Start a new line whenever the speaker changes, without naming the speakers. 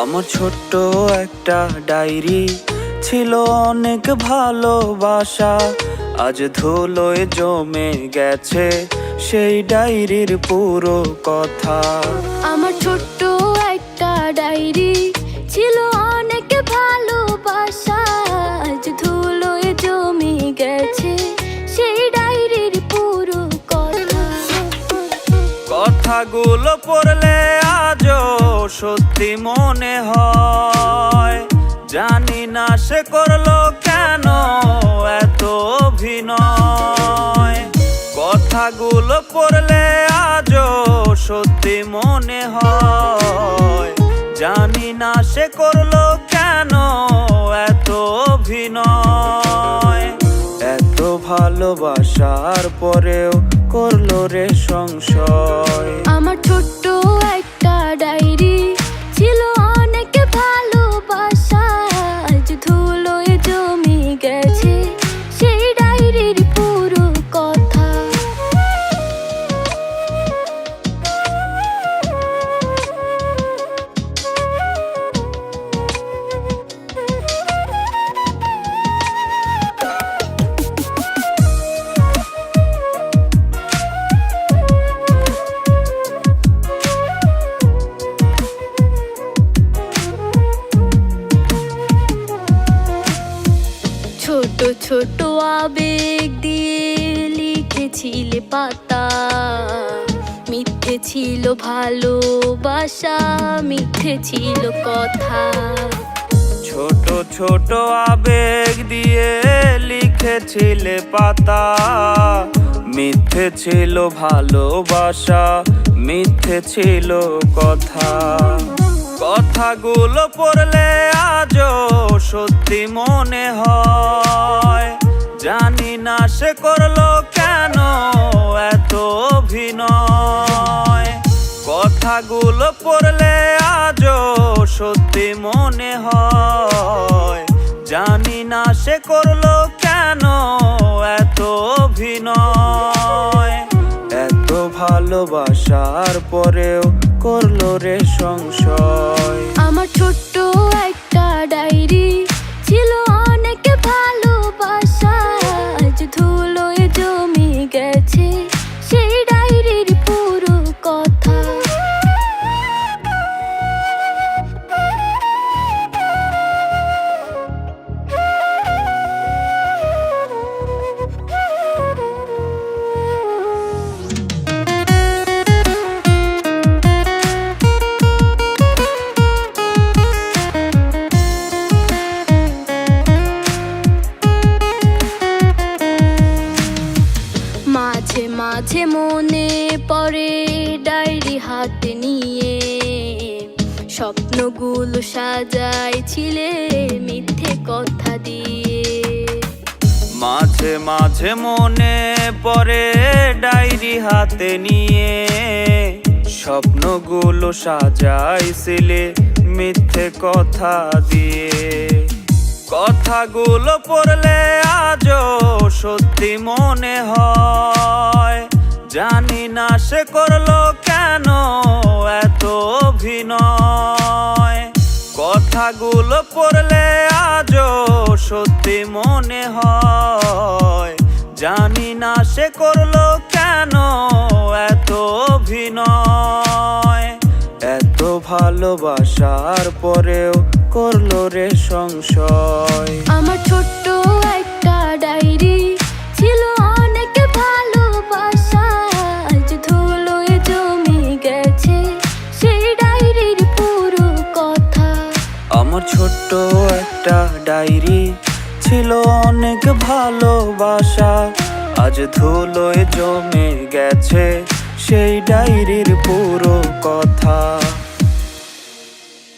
আমার ছোট্ট একটা ডায়েরি ছিল অনেক ভালোবাসা, আজ ধুলোয় জমে গেছে সেই ডায়েরির পুরো কথা।
আমার ছোট্ট একটা ডায়েরি ছিল অনেক ভালোবাসা, আজ ধুলোয় জমে গেছে সেই ডায়েরির পুরো কথা।
কথাগুলো পড়লে আজও সত্যি মনে হয়, জানি না সে করলো কেন এত অভিনয়। কথাগুলো পড়লে আজও সত্যি মনে হয়, জানি না সে করলো কেন এত অভিনয়। এত ভালোবাসার পরেও করলো রে সংশয়।
আমার ছোট্ট একটা ডায়েরি ছিল অনেক ভালোবাসা, আজ ধুলোয় জমে গেছে সেই ডায়েরির পুরো কথা। ছোট ছোট আবেগ দিয়ে লিখেছিলে পাতা, মিথ্যে ছিল ভালোবাসা, মিথ্যে ছিল কথা।
ছোট ছোট আবেগ দিয়ে লিখেছিলে পাতা, মিথ্যে ছিল ভালোবাসা, মিথ্যে ছিল কথা। কথাগুলো পড়লে আজও সত্যি মনে হয়, জানি না সে করলো কেন এত অভিনয়। কথাগুলো পড়লে আজও সত্যি মনে হয়, জানি না সে করলো কেন এত অভিনয়। এত ভালোবাসার পরেও করলো রে সংশয়।
আমার ছোট্ট একটা ডায়েরি ছিল অনেক ভালোবাসা, আজ ধুলোয় জমে গেছে সেই ডায়েরির পুরো কথা। মাঝে মাঝে মনে পড়ে ডায়েরি হাতে নিয়ে, স্বপ্নগুলো সাজাইছিলে মিথ্যে কথা দিয়ে।
মাঝে মাঝে মনে পড়ে ডায়েরি হাতে নিয়ে, স্বপ্নগুলো সাজাইছিলে মিথ্যে কথা দিয়ে। কথাগুলো পড়লে আজও সত্যি মনে হয়, জানি না সে করলো কেন এত অভিনয়। কথাগুলো পড়লে আজও সত্যি মনে হয়, জানি না সে করলো কেন এত অভিনয়। এত ভালোবাসার পরেও করলো রে সংশয়।
আমার ছোট্ট একটা ডায়েরি ছিল অনেক ভালোবাসা, আজ ধুলোয় জমে গেছে সেই ডায়েরির পুরো কথা।
আমার ছোট্ট একটা ডায়েরি ছিল অনেক ভালোবাসা, আজ ধুলোয় জমে গেছে সেই ডায়েরির পুরো কথা।